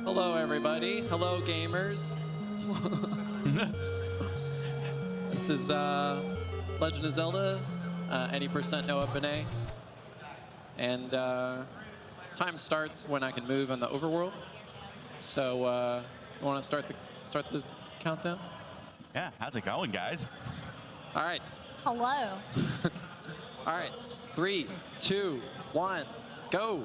Hello, everybody. Hello, gamers. This is Legend of Zelda, 80% no up and A. And time starts when I can move in the overworld. So you want to start the countdown? Yeah, how's it going, guys? All right. Hello. All right. 3, 2, 1, go.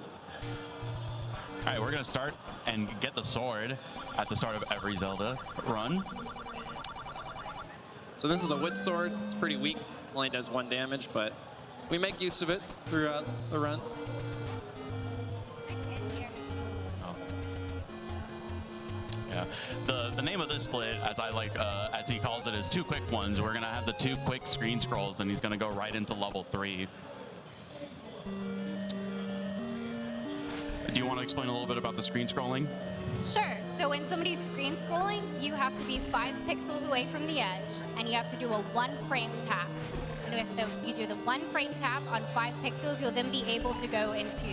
All right, we're gonna start and get the sword at the start of every Zelda run. So this is the wood sword. It's pretty weak. Only does 1 damage, but we make use of it throughout the run. Oh. Yeah. The name of this split, as I like, as he calls it, is 2 quick ones. We're gonna have the 2 quick screen scrolls, and he's gonna go right into level 3. Do you want to explain a little bit about the screen scrolling? Sure. So when somebody's screen scrolling, you have to be 5 pixels away from the edge, and you have to do a 1-frame tap. And if you do the 1-frame tap on 5 pixels, you'll then be able to go into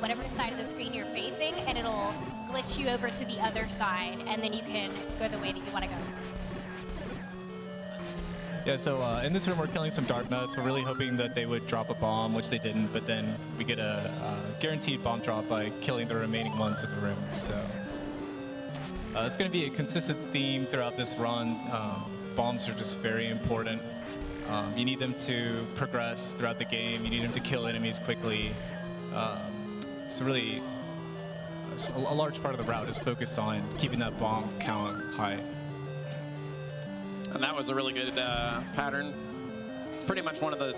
whatever side of the screen you're facing, and it'll glitch you over to the other side, and then you can go the way that you want to go. Yeah, so in this room we're killing some Dark Nuts. We're really hoping that they would drop a bomb, which they didn't, but then we get a guaranteed bomb drop by killing the remaining ones in the room. So it's going to be a consistent theme throughout this run. Bombs are just very important. You need them to progress throughout the game. You need them to kill enemies quickly. So really, a large part of the route is focused on keeping that bomb count high. And that was a really good pattern. Pretty much one of the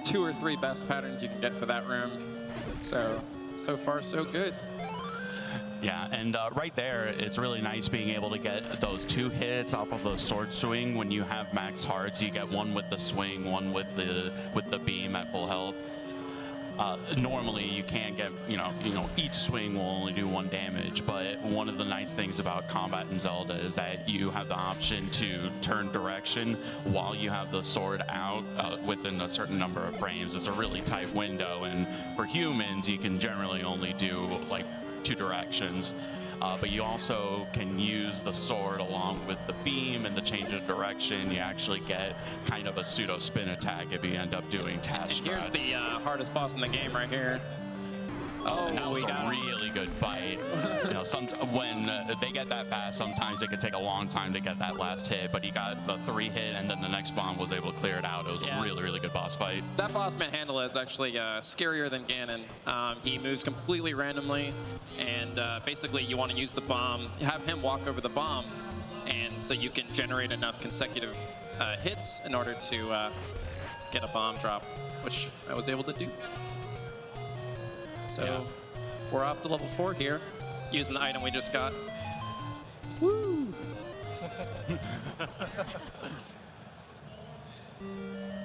2 or 3 best patterns you can get for that room. So far, so good. Yeah, and right there, it's really nice being able to get those 2 hits off of the sword swing. When you have max hearts, you get one with the swing, one with the beam at full health. Normally, you can't get, each swing will only do 1 damage, but one of the nice things about combat in Zelda is that you have the option to turn direction while you have the sword out within a certain number of frames. It's a really tight window, and for humans, you can generally only do like 2 directions. But you also can use the sword along with the beam and the change of direction. You actually get kind of a pseudo spin attack if you end up doing task strats. Here's the hardest boss in the game right here. Oh, and that was we got a really good fight. When they get that fast, sometimes it could take a long time to get that last hit, but he got the 3 hit, and then the next bomb was able to clear it out. It was a really, really good boss fight. That boss Manhandla is actually scarier than Ganon. He moves completely randomly, and basically you want to use the bomb, have him walk over the bomb, and so you can generate enough consecutive hits in order to get a bomb drop, which I was able to do. So we're off to level 4 here, using the item we just got. Woo!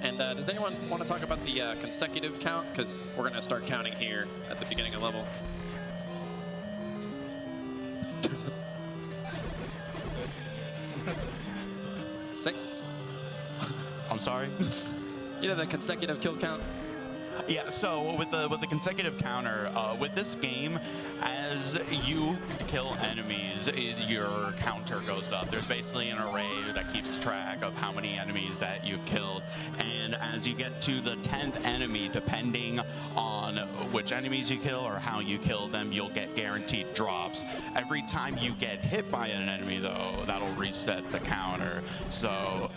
And does anyone want to talk about the consecutive count? Because we're going to start counting here at the beginning of level. Six. I'm sorry? You know the consecutive kill count? Yeah, so with the consecutive counter, with this game, as you kill enemies, your counter goes up. There's basically an array that keeps track of how many enemies that you've killed. And as you get to the 10th enemy, depending on which enemies you kill or how you kill them, you'll get guaranteed drops. Every time you get hit by an enemy, though, that'll reset the counter. So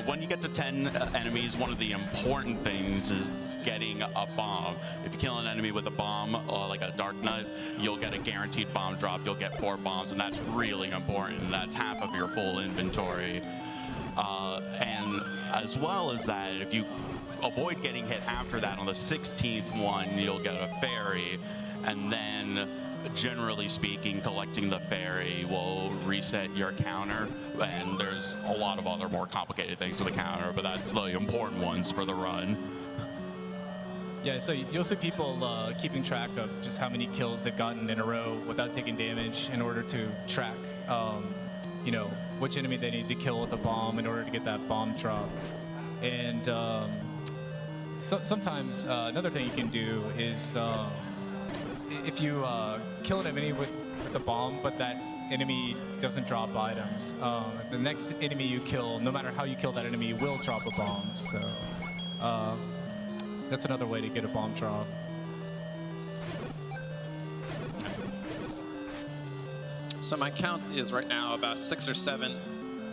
when you get to 10 enemies, one of the important things is getting a bomb. If you kill an enemy with a bomb, like a Dark Nut, you'll get a guaranteed bomb drop. You'll get 4 bombs, and that's really important. That's half of your full inventory. And as well as that, if you avoid getting hit after that, on the 16th one, you'll get a fairy, and then generally speaking, collecting the fairy will reset your counter, and there's a lot of other more complicated things with the counter, but that's the important ones for the run. Yeah, so you'll see people keeping track of just how many kills they've gotten in a row without taking damage in order to track, which enemy they need to kill with a bomb in order to get that bomb drop. And sometimes another thing you can do is if you kill an enemy with the bomb, but that enemy doesn't drop items. The next enemy you kill, no matter how you kill that enemy, will drop a bomb. So that's another way to get a bomb drop. So my count is right now about 6 or 7,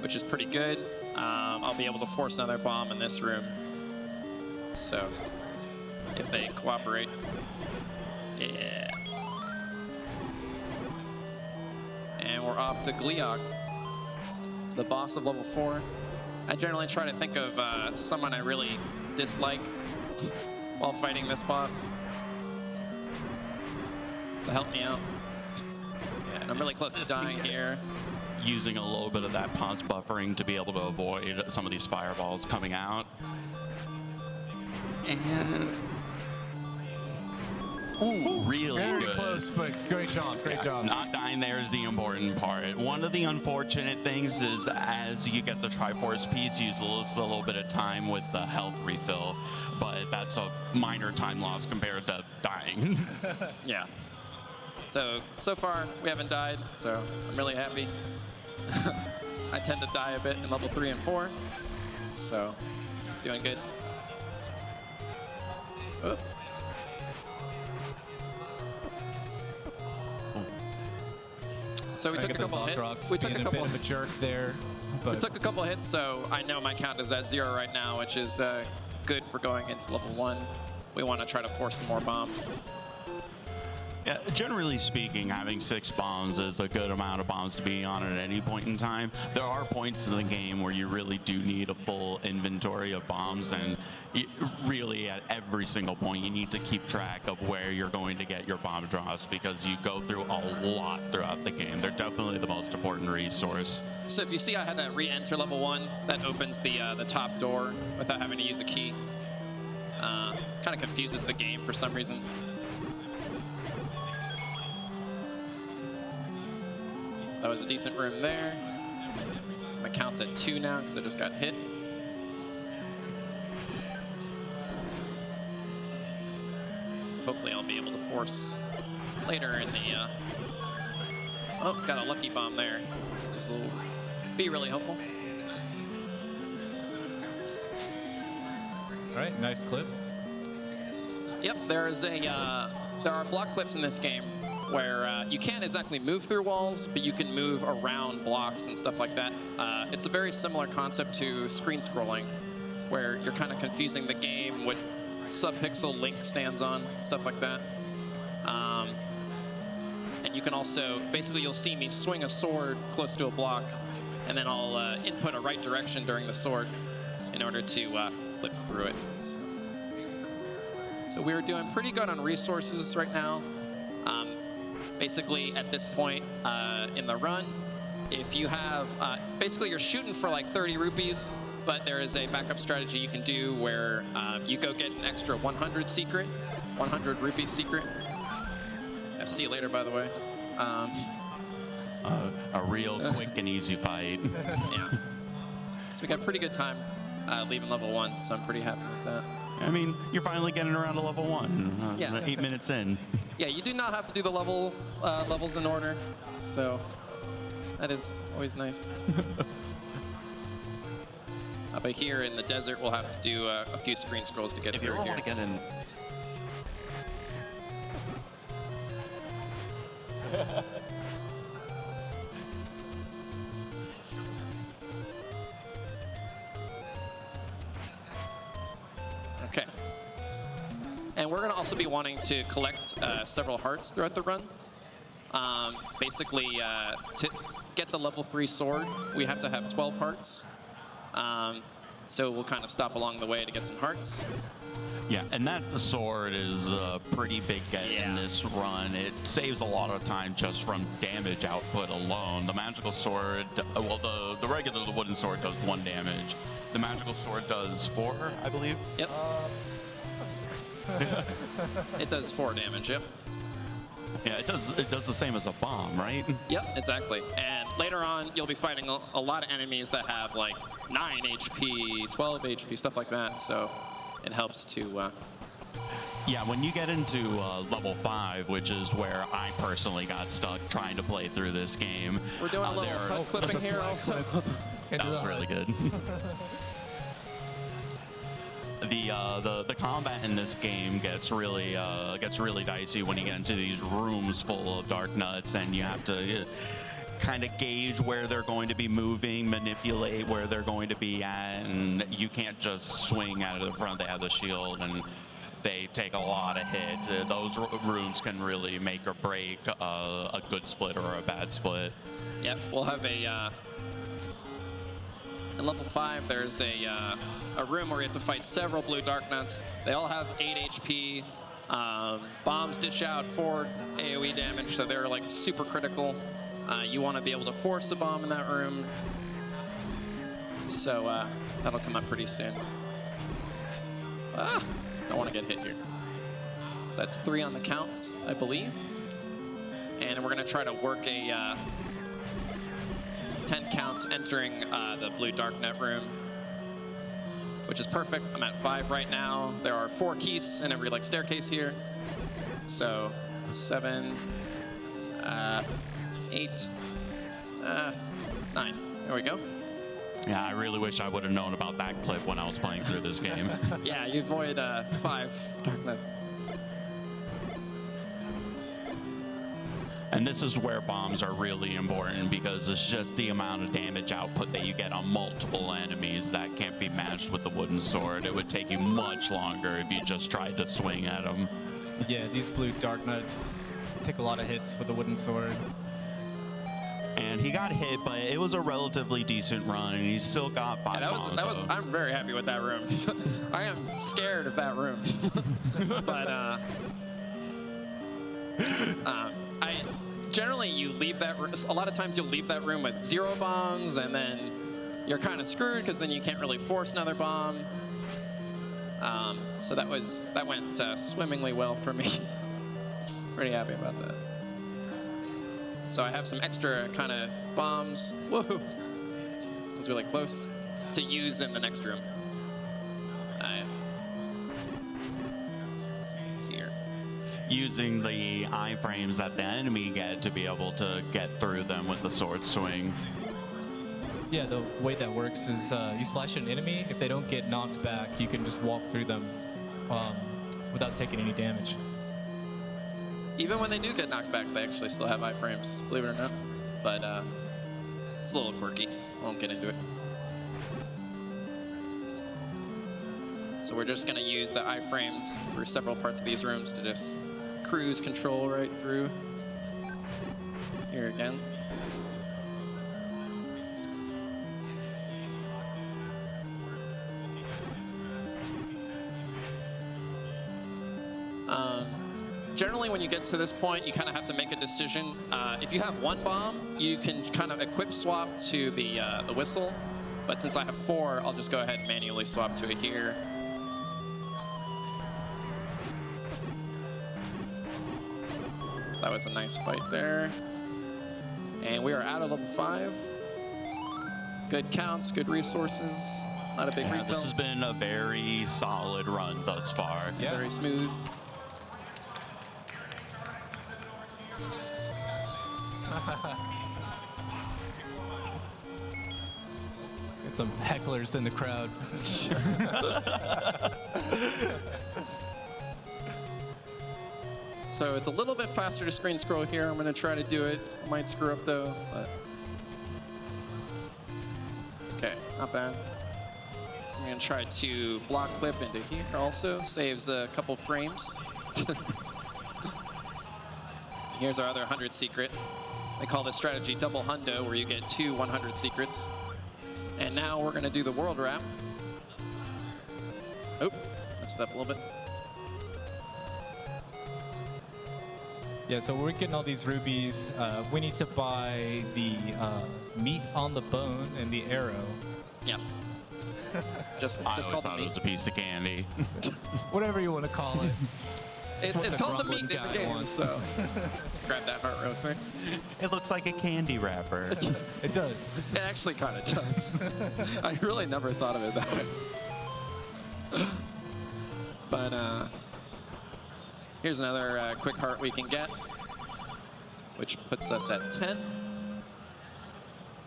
which is pretty good. I'll be able to force another bomb in this room. So if they cooperate. Yeah. And we're off to Gliok, the boss of level 4. I generally try to think of someone I really dislike while fighting this boss to help me out. Yeah, and I'm really close to dying here. Using a little bit of that punch buffering to be able to avoid some of these fireballs coming out. And ooh, really Very good. close, but great job, great job. Not dying there is the important part. One of the unfortunate things is as you get the Triforce piece, you lose a little bit of time with the health refill, but that's a minor time loss compared to dying. Yeah. So far, we haven't died, so I'm really happy. I tend to die a bit in level 3 and 4, so doing good. Oh. So we took a couple hits. We took a couple of a jerk there. But we took a couple hits, so I know my count is at 0 right now, which is good for going into level 1. We want to try to force some more bombs. Yeah, generally speaking, having 6 bombs is a good amount of bombs to be on at any point in time. There are points in the game where you really do need a full inventory of bombs, and really at every single point you need to keep track of where you're going to get your bomb drops because you go through a lot throughout the game. They're definitely the most important resource. So if you see I had that re-enter level 1, that opens the top door without having to use a key. Kind of confuses the game for some reason. That was a decent room there. So my count's at 2 now because I just got hit. So hopefully I'll be able to force later in the... Oh, got a lucky bomb there. This will be really helpful. all right, nice clip. Yep, there are block clips in this game where you can't exactly move through walls, but you can move around blocks and stuff like that. It's a very similar concept to screen scrolling, where you're kind of confusing the game what subpixel Link stands on, stuff like that. And you can also, basically you'll see me swing a sword close to a block, and then I'll input a right direction during the sword in order to flip through it. So we're doing pretty good on resources right now. Basically, at this point in the run, if you have, basically you're shooting for like 30 rupees, but there is a backup strategy you can do where you go get an extra 100 secret, 100 rupee secret. I'll see you later, by the way. A real quick and easy fight. Yeah. So we got pretty good time leaving level 1, so I'm pretty happy with that. I mean, you're finally getting around to level 1. Yeah. 8 minutes in. Yeah, you do not have to do the levels in order, so that is always nice. But here in the desert, we'll have to do a few screen scrolls to get If through you're able here. to get in. Okay. And we're going to also be wanting to collect several hearts throughout the run. Basically, to get the level 3 sword, we have to have 12 hearts. So we'll kind of stop along the way to get some hearts. Yeah, and that sword is a pretty big get in this run. It saves a lot of time just from damage output alone. The magical sword, well, the regular wooden sword does 1 damage. The magical sword does 4, I believe. Yep. It does 4 damage, yep. Yeah, it does the same as a bomb, right? Yep, exactly. And later on, you'll be fighting a lot of enemies that have like 9 HP, 12 HP, stuff like that. So it helps to Yeah, when you get into level 5, which is where I personally got stuck trying to play through this game. We're doing a little HUD clipping here also. That was really good. The combat in this game gets really dicey when you get into these rooms full of dark nuts, and you have to kind of gauge where they're going to be moving, manipulate where they're going to be at, and you can't just swing out of the front. They have the shield, and they take a lot of hits. Those rooms can really make or break a good split or a bad split. Yep, we'll have a in level 5. There's a room where you have to fight several blue dark nuts. They all have 8 HP. Bombs dish out 4 AoE damage, so they're like super critical. You want to be able to force a bomb in that room. So that'll come up pretty soon. Don't want to get hit here. So that's 3 on the count, I believe. And we're going to try to work a 10 count entering the blue dark net room, which is perfect. I'm at 5 right now. There are 4 keys in every like staircase here. So 7, 8, 9. There we go. Yeah, I really wish I would have known about that clip when I was playing through this game. Yeah, you avoid 5 dark nets. And this is where bombs are really important, because it's just the amount of damage output that you get on multiple enemies that can't be matched with the wooden sword. It would take you much longer if you just tried to swing at them. Yeah, these blue dark nuts take a lot of hits with the wooden sword. And he got hit, but it was a relatively decent run, and he still got 5 bombs. I'm very happy with that room. I am scared of that room. But generally you leave that room. A lot of times you'll leave that room with 0 bombs, and then you're kind of screwed because then you can't really force another bomb. So that went swimmingly well for me. Pretty happy about that. So I have some extra kind of bombs. Whoa! That was really close to use in the next room. Here. Using the iframes that the enemy get to be able to get through them with the sword swing. Yeah, the way that works is you slash an enemy. If they don't get knocked back, you can just walk through them without taking any damage. Even when they do get knocked back, they actually still have iframes, believe it or not. But it's a little quirky. I won't get into it. So we're just going to use the iframes for several parts of these rooms to just cruise control right through. Here again. Generally, when you get to this point, you kind of have to make a decision. If you have 1 bomb, you can kind of equip swap to the whistle. But since I have 4, I'll just go ahead and manually swap to it here. So that was a nice fight there. And we are out of level 5. Good counts, good resources. Not a big refill. This has been a very solid run thus far. Yeah. Very smooth. Got some hecklers in the crowd. So it's a little bit faster to screen scroll here. I'm going to try to do it. I might screw up though, but okay, not bad. I'm going to try to block clip into here also. Saves a couple frames. Here's our other 100 secret. They call this strategy double hundo, where you get 2 100 secrets. And now we're going to do the world wrap. Oh, messed up a little bit. Yeah, so we're getting all these rubies. We need to buy the meat on the bone and the arrow. Yeah. Just I call always the thought it meat. was a piece of candy. Whatever you want to call it. It's what the called the grumbling meat in the guy game, wants. so grab that heart real quick. It looks like a candy wrapper. It does. It actually kind of does. I really never thought of it that way. But Here's another quick heart we can get, which puts us at 10.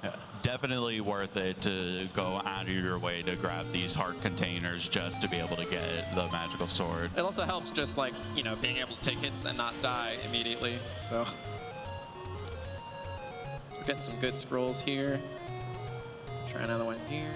Yeah, definitely worth it to go out of your way to grab these heart containers just to be able to get the magical sword. It also helps just like, you know, being able to take hits and not die immediately. So we're getting some good scrolls here. Try another one here.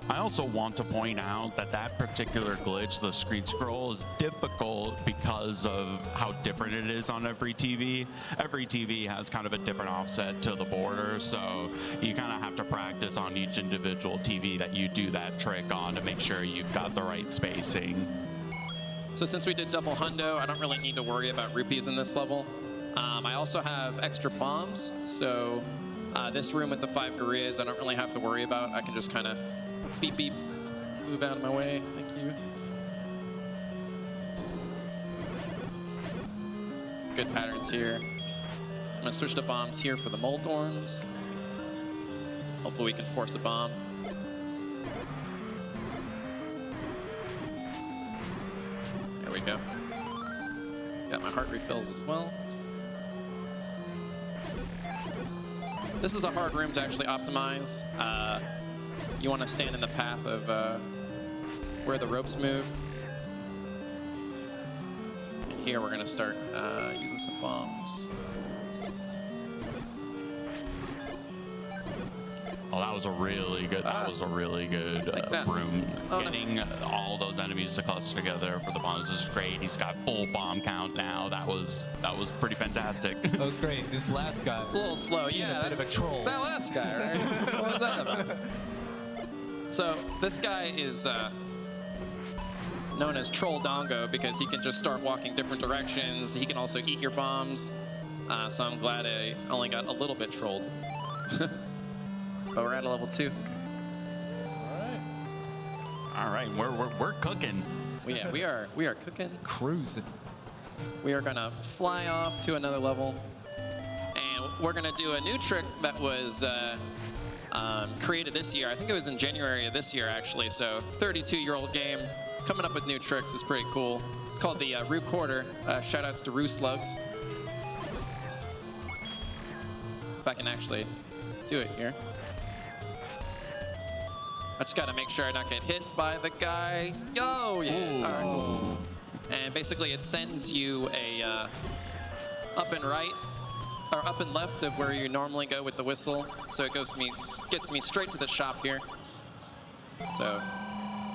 I also want to point out that that particular glitch, the screen scroll, is difficult because of how different it is on every TV. Every TV has kind of a different offset to the border, so you kind of have to practice on each individual TV that you do that trick on to make sure you've got the right spacing. So since we did double hundo, I don't really need to worry about rupees in this level. I also have extra bombs, so this room with the 5 gorillas, I don't really have to worry about. I can just kind of beep, beep, move out of my way. Thank you. Good patterns here. I'm gonna switch to bombs here for the Moldorms. Hopefully we can force a bomb. There we go. Got my heart refills as well. This is a hard room to actually optimize. You want to stand in the path of where the ropes move. And here we're going to start using some bombs. Oh, that was a really good. That was a really good room. Oh, Getting all those enemies to cluster together for the bombs is great. He's got full bomb count now. That was pretty fantastic. That was great. This last guy It's a little slow, yeah. a bit of a troll. That last guy, right? What was that about? So this guy is known as Troll Dongo because he can just start walking different directions. He can also eat your bombs. So I'm glad I only got a little bit trolled. But we're at a level 2. All right, we're cooking. Yeah, we are cooking. Cruising. We are gonna fly off to another level, and we're gonna do a new trick that was created this year. I think it was in January of this year, actually. So 32-year-old game, coming up with new tricks is pretty cool. It's called the Roo Quarter. Shoutouts to Roo Slugs. If I can actually do it here. I just gotta make sure I not get hit by the guy. Oh, yeah. All right, cool. And basically it sends you a up and right, or up and left of where you normally go with the whistle. So it gets me straight to the shop here. So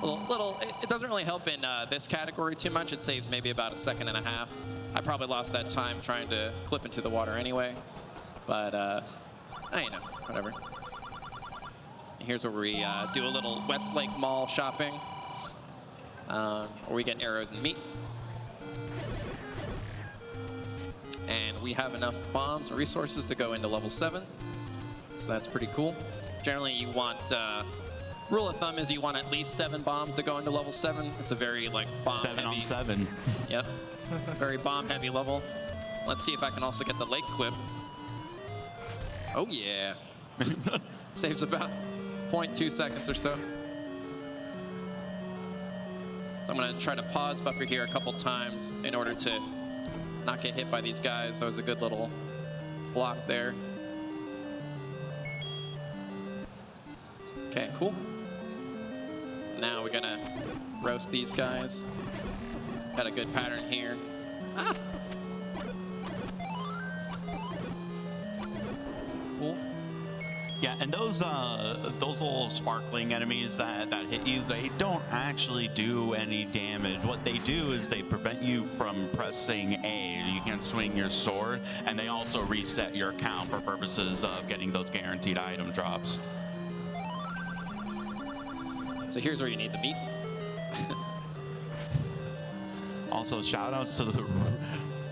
it doesn't really help in this category too much. It saves maybe about 1.5 seconds. I probably lost that time trying to clip into the water anyway. But, you know, whatever. Here's where we do a little Westlake Mall shopping, where we get arrows and meat. And we have enough bombs and resources to go into level 7. So that's pretty cool. Generally, you want, rule of thumb is you want at least 7 bombs to go into level 7. It's a very, like, bomb 7 heavy. on 7. Yep. Very bomb heavy level. Let's see if I can also get the lake clip. Oh, yeah. Saves about 0.2 seconds or so. So I'm gonna try to pause buffer here a couple times in order to not get hit by these guys. That was a good little block there. Okay, cool. Now we're gonna roast these guys. Got a good pattern here. Ah! Cool. Yeah, and those little sparkling enemies that hit you, they don't actually do any damage. What they do is they prevent you from pressing A. You can't swing your sword, and they also reset your count for purposes of getting those guaranteed item drops. So here's where you need the meat. Also, shout-outs to the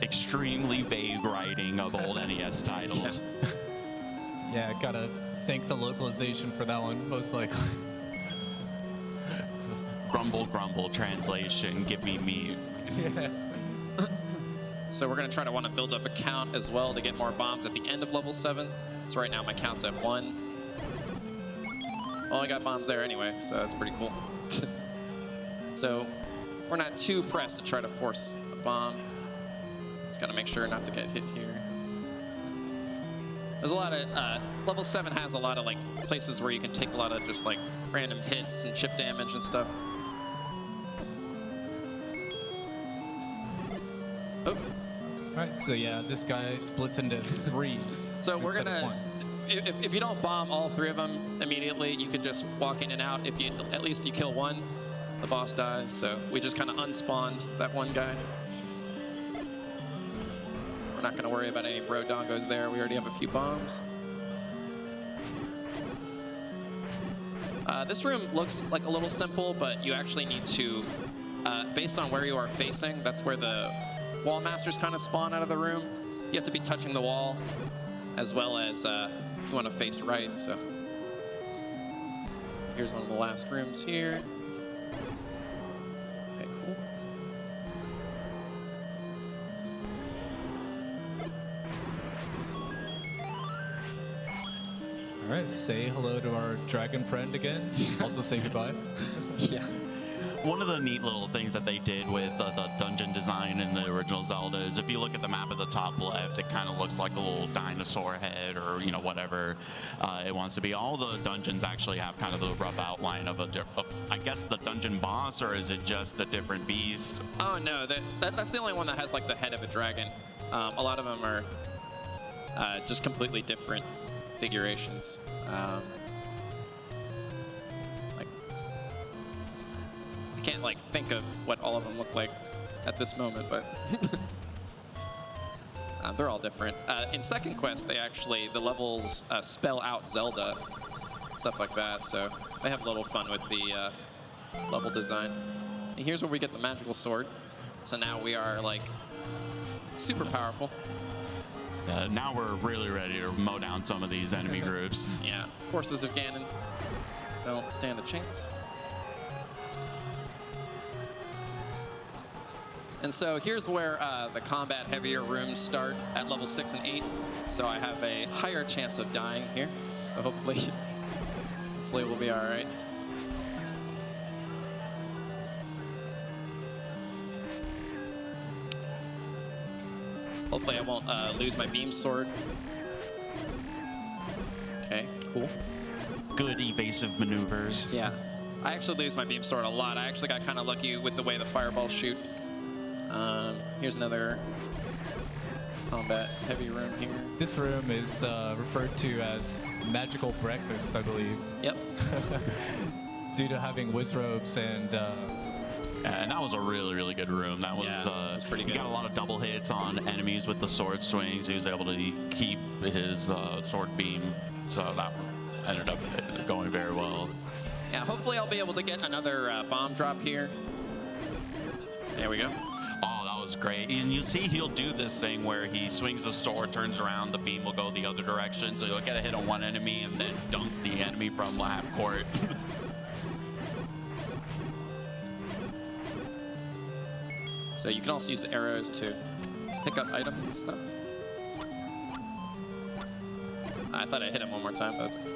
extremely vague writing of old NES titles. Yeah, gotta thank the localization for that one, most likely. Grumble, grumble, translation, give me meat. Yeah. So we're gonna try to want to build up a count as well to get more bombs at the end of level 7. So right now my count's at 1. Well, I got bombs there anyway, so that's pretty cool. So we're not too pressed to try to force a bomb. Just gotta make sure not to get hit here. There's a lot of, level 7 has a lot of like places where you can take a lot of just like random hits and chip damage and stuff. Oh. All right, so yeah, this guy splits into 3. So we're instead of gonna, 1. if you don't bomb all 3 of them immediately, you can just walk in and out. If you, at least you kill one, the boss dies. So we just kind of unspawned that one guy. We're not gonna worry about any bro dongos there. We already have a few bombs. This room looks like a little simple, but you actually need to, based on where you are facing, that's where the wall masters kind of spawn out of the room. You have to be touching the wall, as well as you want to face right. So here's one of the last rooms here. Okay, cool. All right, say hello to our dragon friend again. Also say goodbye. Yeah. One of the neat little things that they did with the dungeon design in the original Zelda is if you look at the map at the top left, it kind of looks like a little dinosaur head or, you know, whatever it wants to be. All the dungeons actually have kind of the rough outline of I guess, the dungeon boss, or is it just a different beast? Oh, no, that's the only one that has like the head of a dragon. A lot of them are just completely different figurations. I can't like think of what all of them look like at this moment, but they're all different. In second quest, the levels spell out Zelda, stuff like that. So they have a little fun with the level design. And here's where we get the magical sword. So now we are like super powerful. Now we're really ready to mow down some of these enemy groups. Yeah, forces of Ganon don't stand a chance. And so here's where the combat heavier rooms start at level 6 and 8. So I have a higher chance of dying here. So hopefully we'll be all right. Hopefully I won't lose my beam sword. Okay, cool. Good evasive maneuvers. Yeah, I actually lose my beam sword a lot. I actually got kind of lucky with the way the fireballs shoot. Here's another combat heavy room here. This room is referred to as magical breakfast, I believe. Yep. Due to having whiz robes and and that was a really, really good room. That was, that's pretty good. He got a lot of double hits on enemies with the sword swings. He was able to keep his sword beam, so that ended up going very well. Yeah, hopefully I'll be able to get another bomb drop here. There we go. Oh, that was great. And you see he'll do this thing where he swings the sword, turns around, the beam will go the other direction, so you'll get a hit on one enemy and then dunk the enemy from half court. So you can also use the arrows to pick up items and stuff. I thought I hit him one more time, but that's okay.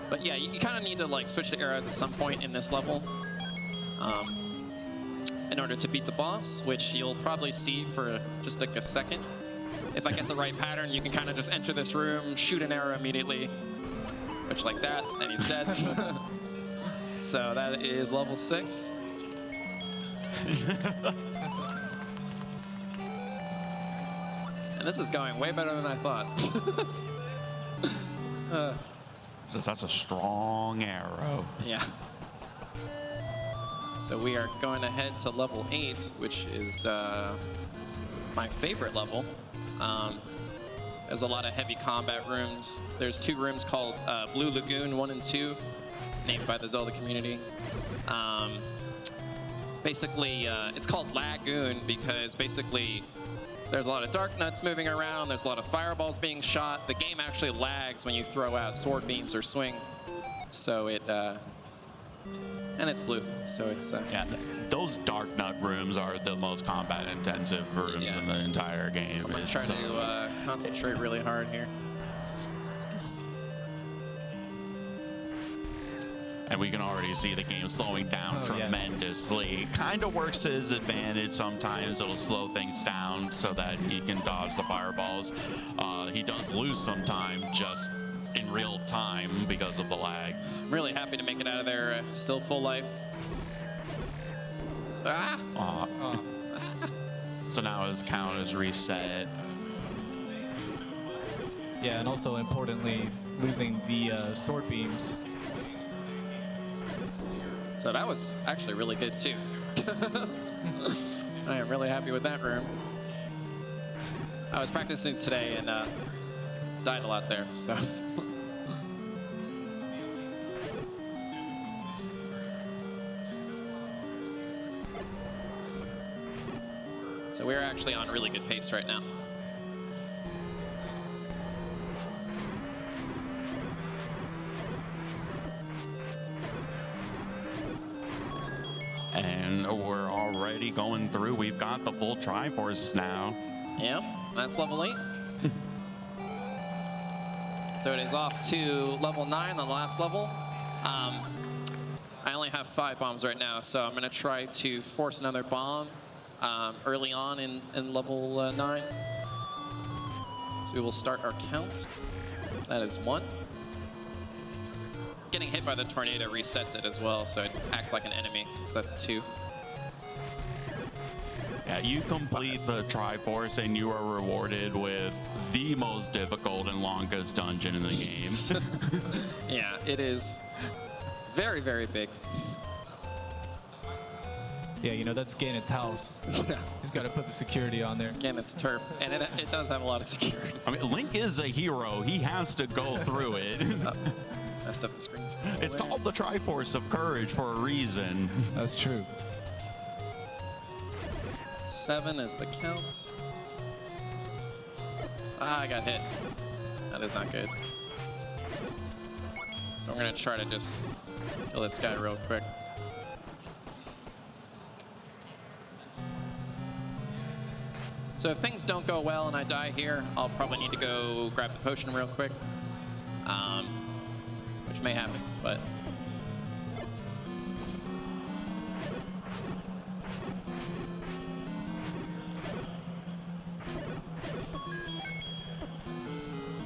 But yeah, you kind of need to like switch to arrows at some point in this level in order to beat the boss, which you'll probably see for just like a second. If I get the right pattern, you can kind of just enter this room, shoot an arrow immediately, which like that, and he's dead. So that is level 6. And this is going way better than I thought. That's a strong arrow. Yeah. So we are going to head to level 8, which is my favorite level. There's a lot of heavy combat rooms. There's 2 rooms called Blue Lagoon 1 and 2, named by the Zelda community. Basically, it's called Lagoon because basically there's a lot of dark nuts moving around. There's a lot of fireballs being shot. The game actually lags when you throw out sword beams or swing. So it And it's blue, so it's... Yeah, those Dark Nut rooms are the most combat-intensive rooms in the entire game. So I'm going to try to concentrate really hard here. And we can already see the game slowing down tremendously. Kind of works to his advantage sometimes. It'll slow things down so that he can dodge the fireballs. He does lose some time just in real time because of the lag. I'm really happy to make it out of there, still full life. So, So now his count is reset. Yeah, and also importantly, losing the sword beams. So that was actually really good too. I am really happy with that room. I was practicing today and died a lot there, so. So we're actually on really good pace right now. And we're already going through. We've got the full Triforce now. Yep, that's level 8. So it is off to level 9 on the last level. I only have 5 bombs right now, so I'm going to try to force another bomb early on in level 9. So we will start our count. That is 1. Getting hit by the tornado resets it as well, so it acts like an enemy. So that's 2. Yeah, you complete the Triforce and you are rewarded with the most difficult and longest dungeon in the game. Yeah, it is very, very big. Yeah, you know, that's Ganon's house. He's got to put the security on there. Again, it's turf, and it does have a lot of security. I mean, Link is a hero. He has to go through it. Messed up the screen. It's called the Triforce of Courage for a reason. That's true. 7 is the count. I got hit. That is not good. So I'm going to try to just kill this guy real quick. So if things don't go well and I die here, I'll probably need to go grab the potion real quick. Which may happen, but...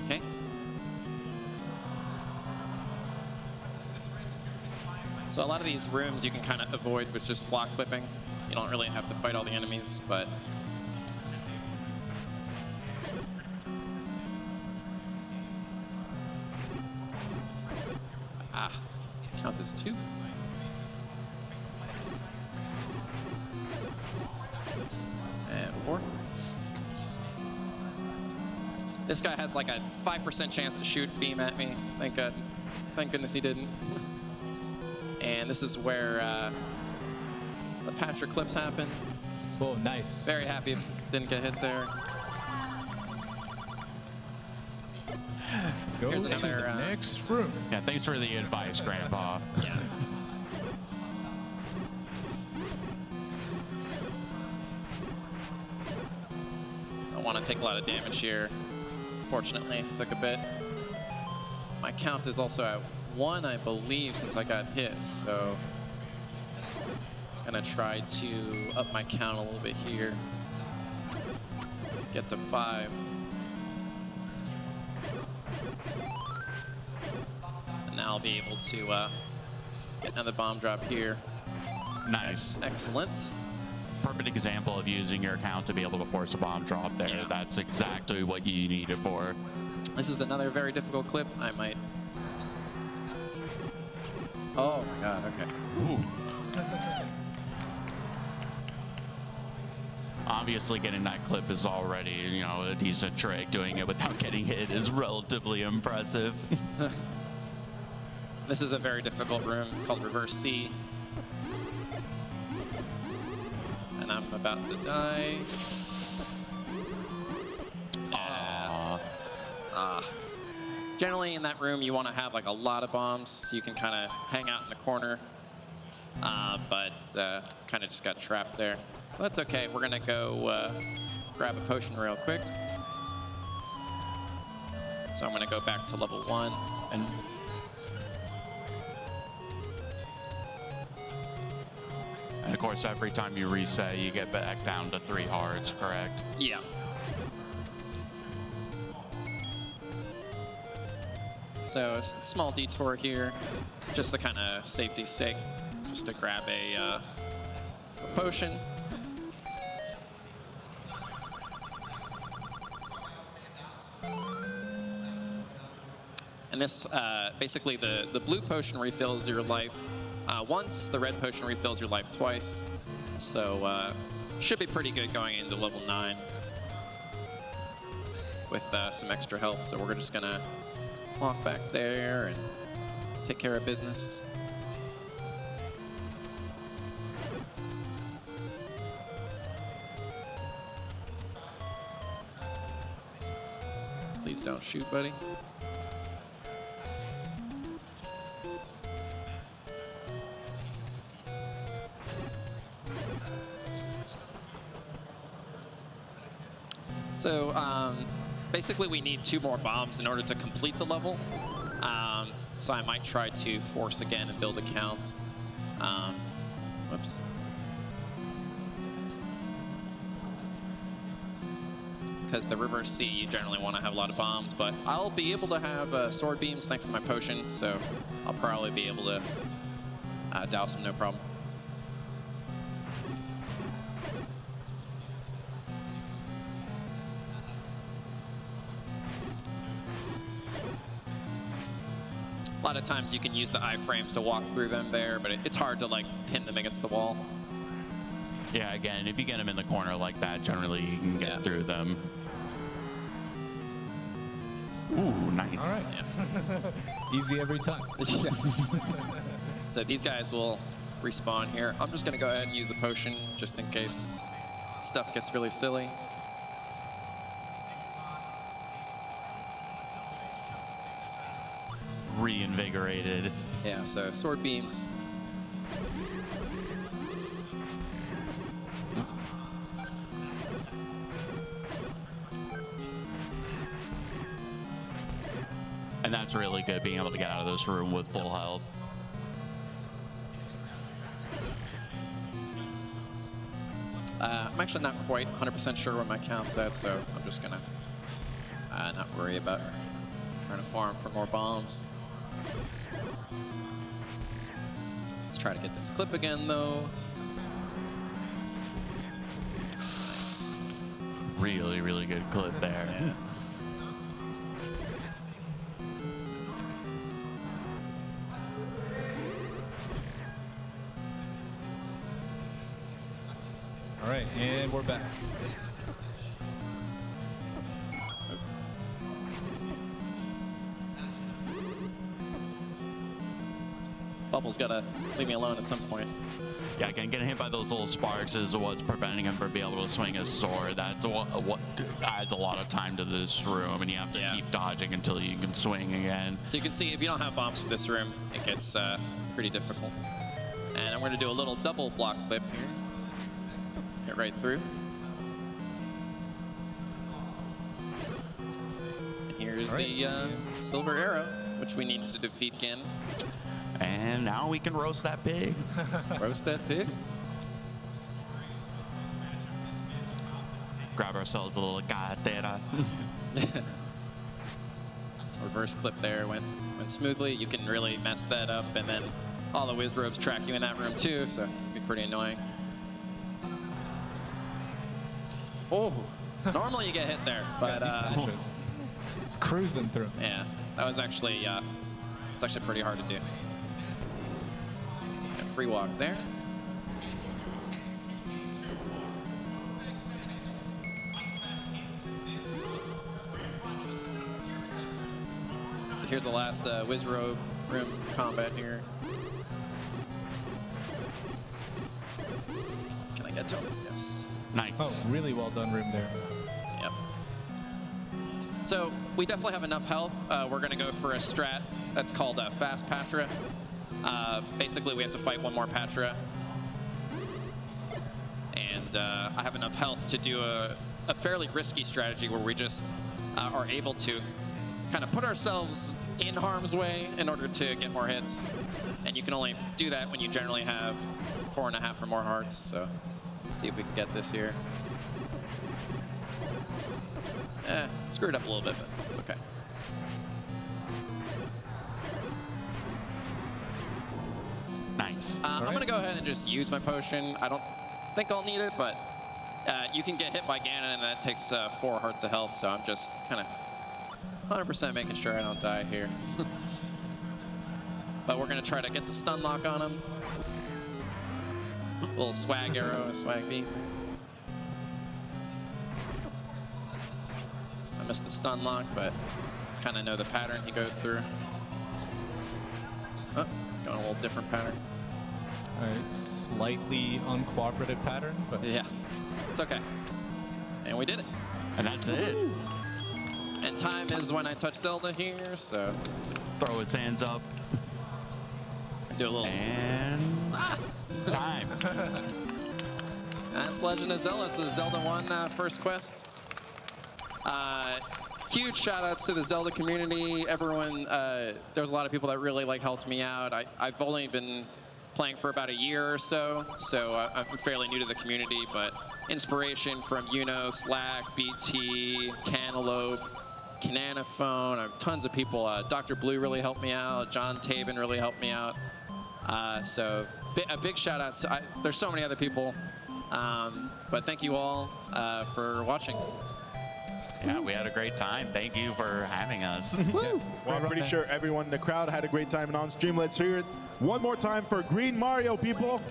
Okay. So a lot of these rooms you can kind of avoid with just block clipping. You don't really have to fight all the enemies, but... Count as 2. And 4. This guy has like a 5% chance to shoot beam at me. Thank God. Thank goodness he didn't. And this is where the patcher clips happen. Oh, nice. Very happy it didn't get hit there. Go Here's to another, the next room. Yeah, thanks for the advice, Grandpa. Yeah. Don't want to take a lot of damage here. Fortunately, took a bit. My count is also at 1, I believe, since I got hit, so I'm gonna try to up my count a little bit here. Get to 5. Now I'll be able to get another bomb drop here. Nice. Excellent. Perfect example of using your account to be able to force a bomb drop there. Yeah. That's exactly what you need it for. This is another very difficult clip. I might... Oh my god, okay. Ooh. Obviously, getting that clip is already, you know, a decent trick. Doing it without getting hit is relatively impressive. This is a very difficult room. It's called Reverse C. And I'm about to die. Ah. Generally in that room you want to have like a lot of bombs so you can kind of hang out in the corner but kind of just got trapped there. Well, that's okay. We're gonna go grab a potion real quick. So I'm gonna go back to level 1. And of course, every time you reset, you get back down to 3 hearts, correct? Yeah. So it's a small detour here, just to kind of safety's sake, just to grab a potion. And this, basically the blue potion refills your life once, the red potion refills your life twice. So should be pretty good going into level 9 with some extra health. So we're just gonna walk back there and take care of business. Please don't shoot, buddy. So basically we need 2 more bombs in order to complete the level. So I might try to force again and build a count. Whoops. Because the River Sea, you generally want to have a lot of bombs, but I'll be able to have sword beams thanks to my potion, so I'll probably be able to douse them no problem. A lot of times you can use the iframes to walk through them there, but it's hard to like pin them against the wall. Yeah, again, if you get them in the corner like that, generally you can get through them. Ooh, nice. All right. Yeah. Easy every time. Yeah. So these guys will respawn here. I'm just gonna go ahead and use the potion just in case stuff gets really silly. Reinvigorated. Yeah, so sword beams. And that's really good, being able to get out of this room with full health. I'm actually not quite 100% sure where my count's at, so I'm just gonna not worry about trying to farm for more bombs. Let's try to get this clip again, though. Nice. Really, really good clip there. Yeah. All right, and we're back. Bubble's gotta leave me alone at some point. Yeah, again, getting hit by those little sparks is what's preventing him from being able to swing his sword. That's what adds a lot of time to this room, and you have to keep dodging until you can swing again. So you can see if you don't have bombs for this room, it gets pretty difficult. And I'm gonna do a little double block flip here. Get right through. And here's the silver arrow, which we need to defeat again. And now we can roast that pig. Roast that pig. Grab ourselves a little cartera. Reverse clip there went smoothly. You can really mess that up, and then all the whiz robes track you in that room too, so it'd be pretty annoying. Oh, normally you get hit there, but These patches. Just cruising through. yeah, that was actually it's actually pretty hard to do. Free walk there. So here's the last whiz robe room combat here. Can I get to him? Yes. Nice. Oh, really well done room there. Yep. So we definitely have enough health. We're gonna go for a strat that's called Fast Patra. Basically, we have to fight one more Patra. And I have enough health to do a fairly risky strategy where we just are able to kind of put ourselves in harm's way in order to get more hits. And you can only do that when you generally have 4.5 or more hearts. So let's see if we can get this here. Screwed up a little bit, but it's okay. Nice. I'm going to go ahead and just use my potion. I don't think I'll need it, but you can get hit by Ganon, and that takes 4 hearts of health, so I'm just kind of 100% making sure I don't die here. But we're going to try to get the stun lock on him. Little swag arrow, swag beam. I missed the stun lock, but kind of know the pattern he goes through. Oh, it's going a little different pattern. Slightly uncooperative pattern, but Yeah, it's okay. And we did it. And that's it. And time is when I touch Zelda here, so Throw his hands up. do a little. And time. That's Legend of Zelda. It's the Zelda 1 first quest. Huge shout outs to the Zelda community. Everyone, there's a lot of people that really helped me out. I've only been playing for about a year or so I'm fairly new to the community, but inspiration from Uno, Slack, BT, Cantaloupe, Cananophone, tons of people. Dr. Blue really helped me out. John Taven really helped me out. So a big shout out. There's so many other people, but thank you all for watching. Yeah, we had a great time. Thank you for having us. Well, I'm pretty sure everyone in the crowd had a great time and on stream. Let's hear it one more time for Greenmario, people.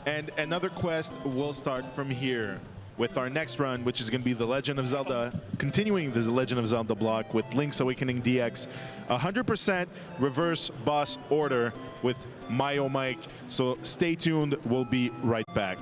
And another quest will start from here with our next run, which is going to be The Legend of Zelda, continuing the Legend of Zelda block with Link's Awakening DX. 100% reverse boss order with Mike. So stay tuned. We'll be right back.